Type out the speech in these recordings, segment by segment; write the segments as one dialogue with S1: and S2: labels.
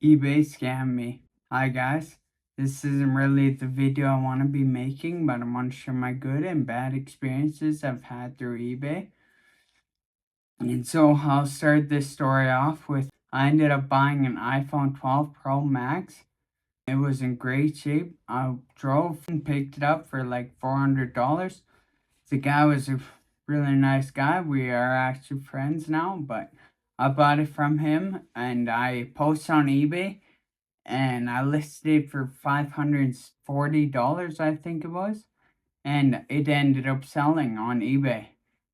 S1: eBay scammed me. Hi guys, this isn't really the video I want to be making, but I want to share my good and bad experiences I've had through eBay. And so I'll start this story off with I ended up buying an iPhone 12 Pro Max. It was in great shape. I drove and picked it up for like $400. The guy was a really nice guy. We are actually friends now, but I bought it from him and I posted on eBay and I listed it for $540, I think it was, and it ended up selling on eBay.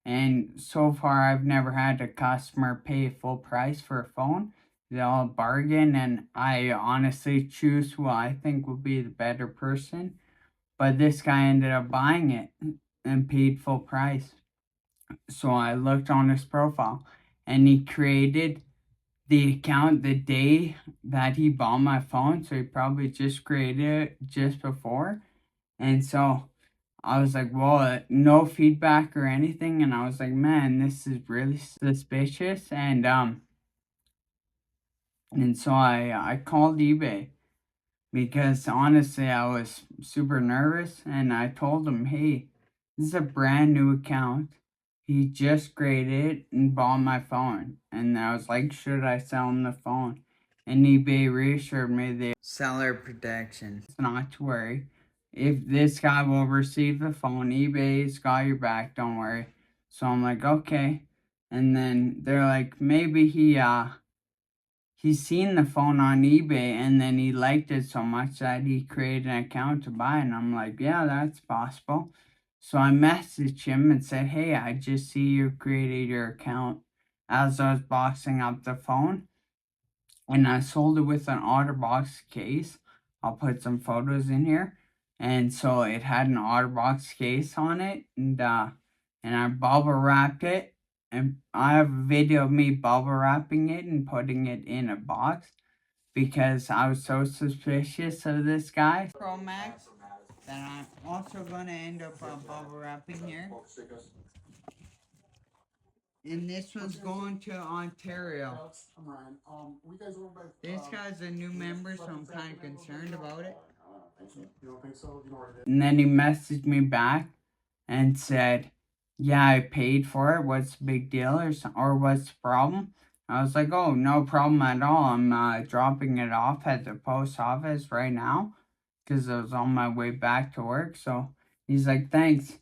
S1: And so far, I've never had a customer pay full price for a phone. They all bargain, and I honestly choose who I think will be the better person. But this guy ended up buying it and paid full price. So I looked on his profile, and he created the account the day that he bought my phone, so he probably just created it just before. And so I was like, well, no feedback or anything, and I was like, man, this is really suspicious. And so I called eBay because honestly I was super nervous, and I told him, hey, this is a brand new account. He just created it and bought my phone. And I was like, should I sell him the phone? And eBay reassured me the seller protection. Not to worry. If this guy will receive the phone, eBay's got your back, don't worry. So I'm like, okay. And then they're like, maybe he's seen the phone on eBay and then he liked it so much that he created an account to buy it. And I'm like, yeah, that's possible. So I messaged him and said, hey, I just see you created your account as I was boxing up the phone. And I sold it with an OtterBox case. I'll put some photos in here. And so it had an OtterBox case on it. And I bubble wrapped it. And I have a video of me bubble wrapping it and putting it in a box because I was so suspicious of this guy. Pro Max that I'm also going to end up bubble wrapping here. And this was going to Ontario. This guy's a new member, so I'm kind of concerned about it. You don't think so? And then he messaged me back and said, yeah, I paid for it. What's the big deal or what's the problem? I was like, oh, no problem at all. I'm dropping it off at the post office right now because I was on my way back to work. So he's like, thanks.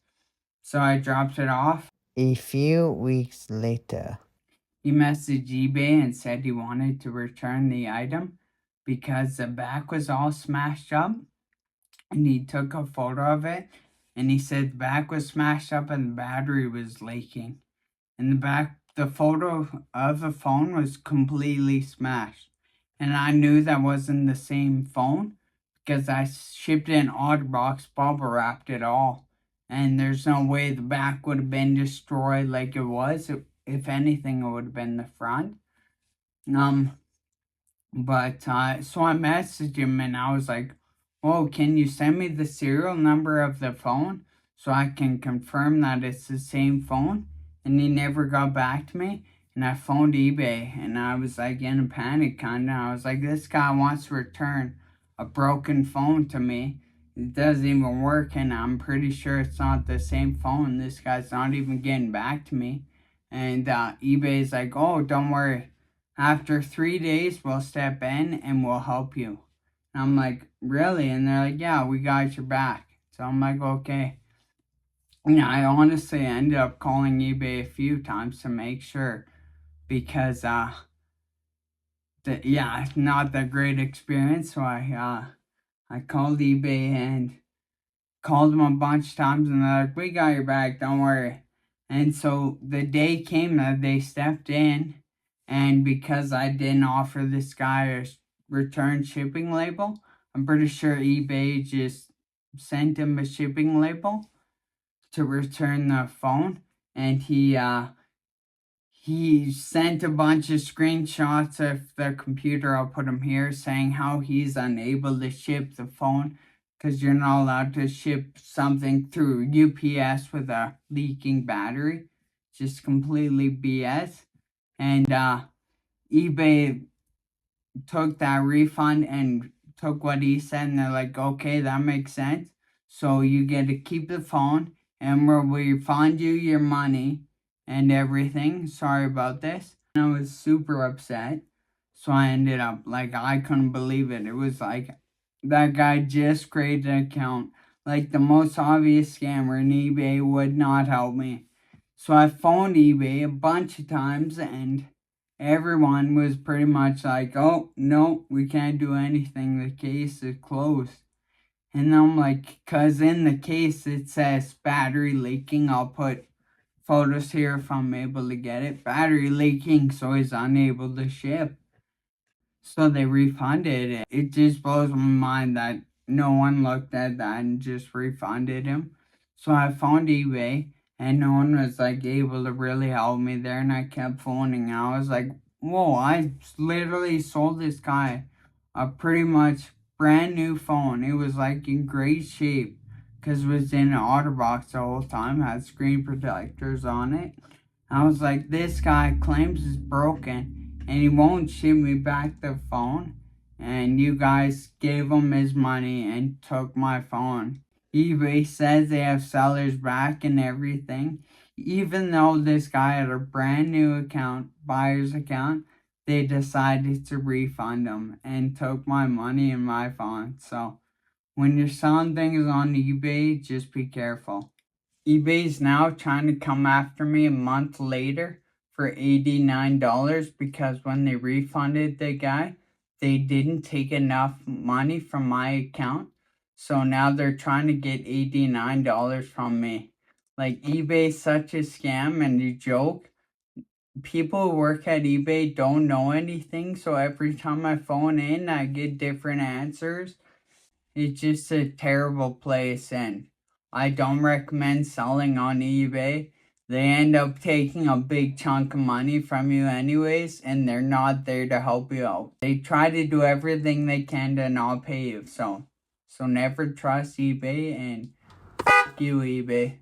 S1: So I dropped it off.
S2: A few weeks later,
S1: he messaged eBay and said he wanted to return the item because the back was all smashed up. And he took a photo of it and he said the back was smashed up and the battery was leaking. And the photo of the phone was completely smashed. And I knew that wasn't the same phone because I shipped it in OtterBox, bubble wrapped it all. And there's no way the back would have been destroyed like it was. If anything, it would have been the front. But so I messaged him and I was like, "Oh, can you send me the serial number of the phone so I can confirm that it's the same phone?" And he never got back to me. And I phoned eBay and I was like in a panic kind of. I was like, this guy wants to return a broken phone to me. It doesn't even work, and I'm pretty sure it's not the same phone. This guy's not even getting back to me. And eBay's like, oh, don't worry. After 3 days, we'll step in and we'll help you. And I'm like, really? And they're like, yeah, we got your back. So I'm like, okay. And I honestly ended up calling eBay a few times to make sure because, not that great experience. So I called eBay and called them a bunch of times and they're like, we got your back, don't worry. And so the day came that they stepped in, and because I didn't offer this guy a return shipping label, I'm pretty sure eBay just sent him a shipping label to return the phone. And he sent a bunch of screenshots of the computer, I'll put them here, saying how he's unable to ship the phone because you're not allowed to ship something through UPS with a leaking battery. Just completely BS. And eBay took that refund and took what he said, and they're like, okay, that makes sense. So you get to keep the phone, and we'll refund you your money and everything. Sorry about this. And I was super upset. So I ended up, like, I couldn't believe it. It was like, that guy just created an account. Like, the most obvious scammer in eBay would not help me. So I phoned eBay a bunch of times, and everyone was pretty much like, oh, no, we can't do anything. The case is closed. And I'm like, because in the case it says battery leaking. I'll put photos here if I'm able to get it. Battery leaking, so he's unable to ship. So they refunded it. It just blows my mind that no one looked at that and just refunded him. So I phoned eBay, and no one was like able to really help me there, and I kept phoning. I was like, whoa, I literally sold this guy a pretty much brand new phone. It was like in great shape because it was in an OtterBox the whole time, had screen protectors on it. I was like, this guy claims it's broken and he won't ship me back the phone. And you guys gave him his money and took my phone. eBay says they have sellers back and everything. Even though this guy had a brand new account, buyer's account, they decided to refund him and took my money and my phone. So when you're selling things on eBay, just be careful. eBay's now trying to come after me a month later for $89 because when they refunded the guy, they didn't take enough money from my account. So now they're trying to get $89 from me. Like, eBay's such a scam and a joke. People who work at eBay don't know anything, so every time I phone in, I get different answers. It's just a terrible place, and I don't recommend selling on eBay. They end up taking a big chunk of money from you anyways, and they're not there to help you out. They try to do everything they can to not pay you, so never trust eBay, and fuck you, eBay.